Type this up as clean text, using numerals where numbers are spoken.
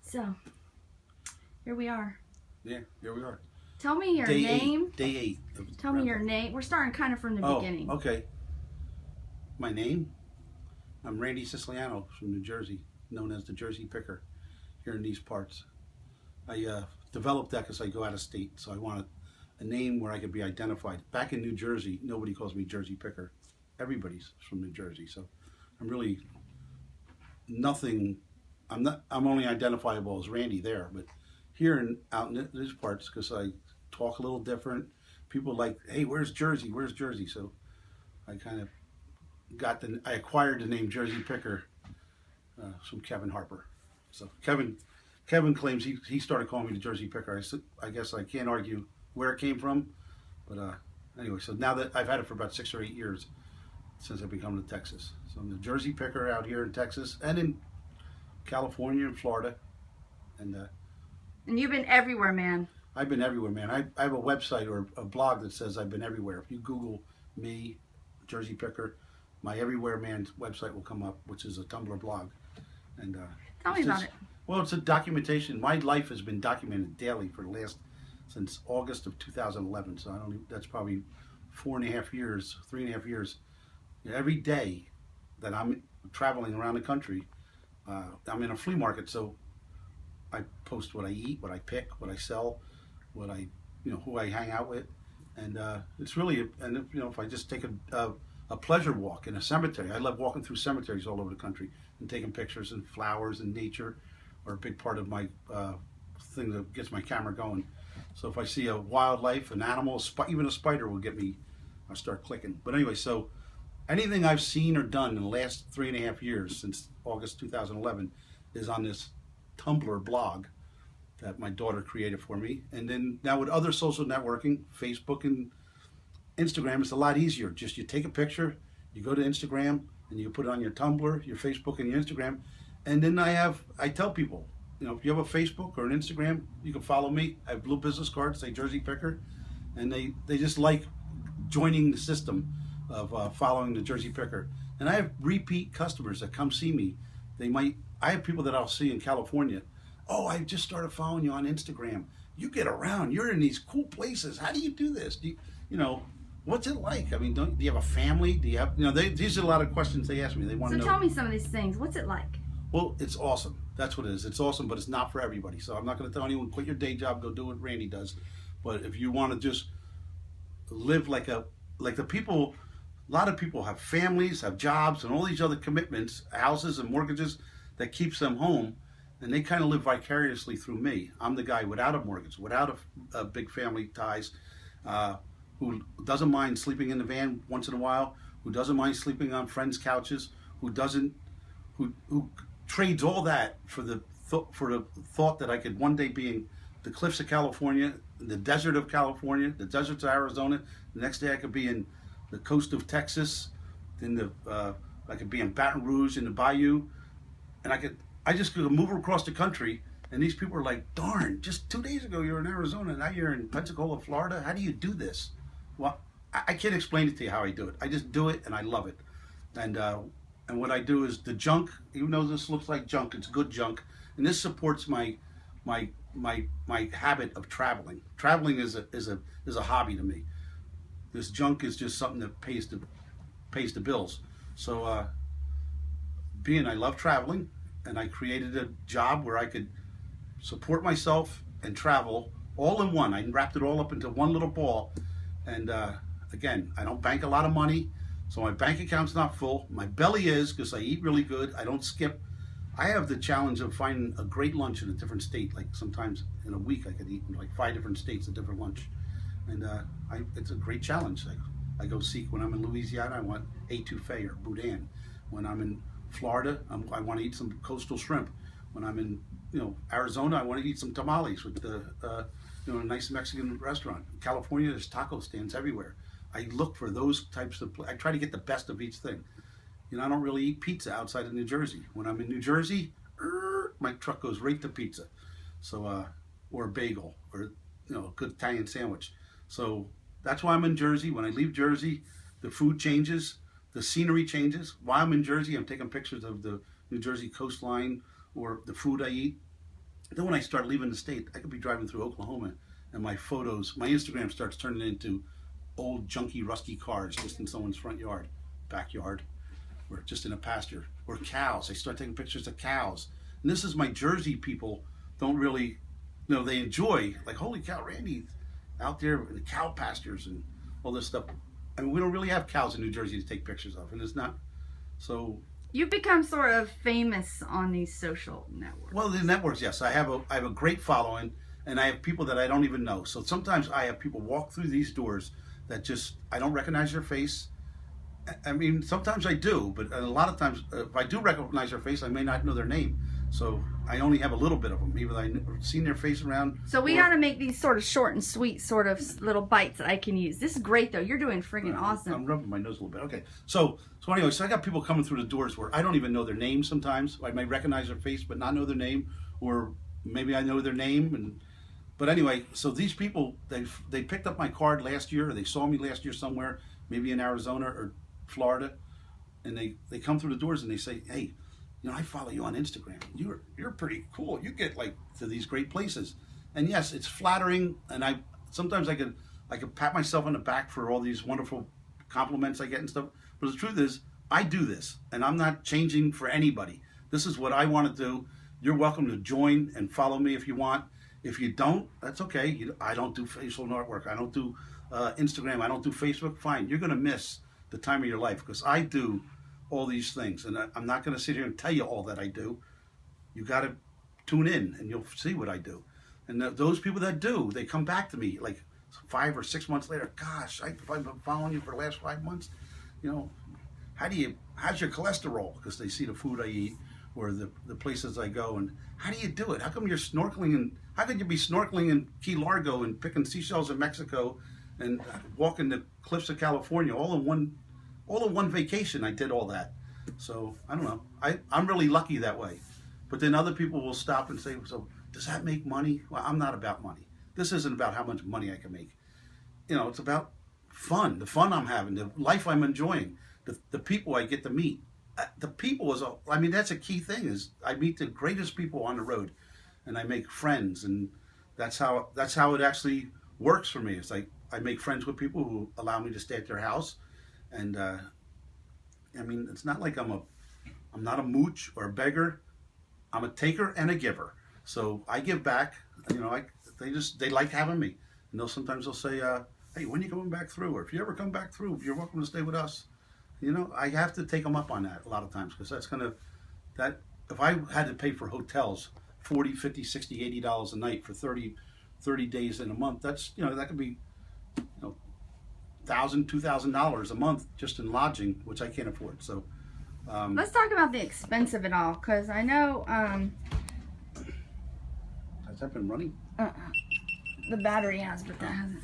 So, here we are. Yeah, here we are. Tell me your Day name. Day 8. Tell me your name. We're starting kind of from the beginning. Okay. My name? I'm Randy Siciliano from New Jersey, known as the Jersey Picker here in these parts. I developed that because I go out of state, so I wanted a name where I could be identified. Back in New Jersey, nobody calls me Jersey Picker. Everybody's from New Jersey, so I'm really nothing. I'm only identifiable as Randy there, but here out in these parts, because I talk a little different, people like, hey, where's Jersey? Where's Jersey? So I kind of I acquired the name Jersey Picker from Kevin Harper. So Kevin claims he started calling me the Jersey Picker. I guess I can't argue where it came from, but anyway. So now that I've had it for about 6 or 8 years since I've become to Texas, so I'm the Jersey Picker out here in Texas and in California and Florida, and you've been everywhere, man. I've been everywhere, man. I have a website or a blog that says I've been everywhere. If you Google me, Jersey Picker, my Everywhere Man website will come up, which is a Tumblr blog. And tell me about it. Well, it's a documentation. My life has been documented daily since August of 2011. So that's probably 4.5 years, 3.5 years. Every day that I'm traveling around the country, I'm in a flea market, so I post what I eat, what I pick, what I sell, who I hang out with, and it's really, if I just take a pleasure walk in a cemetery. I love walking through cemeteries all over the country and taking pictures and flowers and nature are a big part of my thing that gets my camera going. So if I see a wildlife, an animal, even a spider will get me, I start clicking. But anyway, so anything I've seen or done in the last 3.5 years since August 2011 is on this Tumblr blog that my daughter created for me. And then now with other social networking, Facebook and Instagram, it's a lot easier. Just you take a picture, you go to Instagram, and you put it on your Tumblr, your Facebook, and your Instagram. And then I tell people, if you have a Facebook or an Instagram, you can follow me. I have blue business cards, say Jersey Picker, and they just like joining the system of following the Jersey Picker. And I have repeat customers that come see me. I have people that I'll see in California. Oh, I just started following you on Instagram. You get around. You're in these cool places. How do you do this? What's it like? I mean, do you have a family? Do you have, these are a lot of questions they ask me. They want to know. So tell me some of these things. What's it like? Well, it's awesome. That's what it is. It's awesome, but it's not for everybody. So I'm not going to tell anyone, quit your day job, go do what Randy does. But if you want to just live like the people, a lot of people have families, have jobs, and all these other commitments, houses and mortgages that keeps them home, and they kind of live vicariously through me. I'm the guy without a mortgage, without a big family ties, who doesn't mind sleeping in the van once in a while, who doesn't mind sleeping on friends' couches, who trades all that for the thought that I could one day be in the cliffs of California, the desert of California, the deserts of Arizona. The next day I could be in the coast of Texas, I could be in Baton Rouge in the bayou, and I just could move across the country. And these people are like, darn, just 2 days ago you were in Arizona, now you're in Pensacola, Florida. How do you do this? Well, I can't explain it to you how I do it. I just do it and I love it. And what I do is the junk, even though this looks like junk, it's good junk. And this supports my habit of traveling. Traveling is a hobby to me. This junk is just something that pays the bills. So I love traveling, and I created a job where I could support myself and travel all in one. I wrapped it all up into one little ball. And again, I don't bank a lot of money, so my bank account's not full. My belly is, because I eat really good. I don't skip. I have the challenge of finding a great lunch in a different state. Like sometimes in a week I could eat in like 5 different states a different lunch. And it's a great challenge. I go seek, when I'm in Louisiana, I want etouffee or boudin. When I'm in Florida, I want to eat some coastal shrimp. When I'm in Arizona, I want to eat some tamales with a nice Mexican restaurant. In California, there's taco stands everywhere. I look for those types of, I try to get the best of each thing. I don't really eat pizza outside of New Jersey. When I'm in New Jersey, my truck goes right to pizza. So, or a bagel, or a good Italian sandwich. So that's why I'm in Jersey. When I leave Jersey, the food changes, the scenery changes. While I'm in Jersey, I'm taking pictures of the New Jersey coastline or the food I eat. Then when I start leaving the state, I could be driving through Oklahoma, and my photos, my Instagram starts turning into old junky rusty cars just in someone's front yard, backyard, or just in a pasture, or cows. I start taking pictures of cows. And this is my Jersey people don't really, they enjoy, like, holy cow, Randy out there in the cow pastures and all this stuff. I mean, we don't really have cows in New Jersey to take pictures of, and it's not, so. You've become sort of famous on these social networks. Well, the networks, yes. I have a great following, and I have people that I don't even know. So sometimes I have people walk through these doors that just, I don't recognize their face. I mean, sometimes I do, but a lot of times, if I do recognize their face, I may not know their name. So I only have a little bit of them, even though I've seen their face around. So we got to make these sort of short and sweet sort of little bites that I can use. This is great, though. You're doing friggin' awesome. I'm rubbing my nose a little bit. Okay. So anyway, I got people coming through the doors where I don't even know their name sometimes. I may recognize their face, but not know their name, or maybe I know their name. But anyway, so these people, they picked up my card last year, or they saw me last year somewhere, maybe in Arizona or Florida, and they come through the doors and they say, hey, I follow you on Instagram. You're pretty cool. You get like to these great places. And yes, it's flattering, and sometimes I could pat myself on the back for all these wonderful compliments I get and stuff. But the truth is, I do this, and I'm not changing for anybody. This is what I want to do. You're welcome to join and follow me if you want. If you don't, that's okay. I don't do facial network. I don't do Instagram. I don't do Facebook. Fine. You're going to miss the time of your life, because I do all these things, and I'm not going to sit here and tell you all that I do. You got to tune in, and you'll see what I do. And those people that do, they come back to me like 5 or 6 months later. Gosh, I've been following you for the last 5 months. How's your cholesterol? Because they see the food I eat or the places I go, and how do you do it? How come you're snorkeling, and how could you be snorkeling in Key Largo and picking seashells in Mexico and walking the cliffs of California all in one vacation? I did all that. So I don't know. I'm really lucky that way. But then other people will stop and say, so does that make money? Well, I'm not about money. This isn't about how much money I can make. It's about fun, the fun I'm having, the life I'm enjoying, the people I get to meet. The people that's a key thing, is I meet the greatest people on the road, and I make friends, and that's how it actually works for me. It's like I make friends with people who allow me to stay at their house. And it's not like I'm not a mooch or a beggar. I'm a taker and a giver. So I give back. They like having me. And sometimes they'll say, hey, when are you coming back through? Or if you ever come back through, you're welcome to stay with us. I have to take them up on that a lot of times, because if I had to pay for hotels $40, $50, $60, $80 a night for 30 days in a month, that's, that could be, $1,000, $2,000 a month just in lodging, which I can't afford. So let's talk about the expense of it all, because I know has that been running? The battery has, but that hasn't.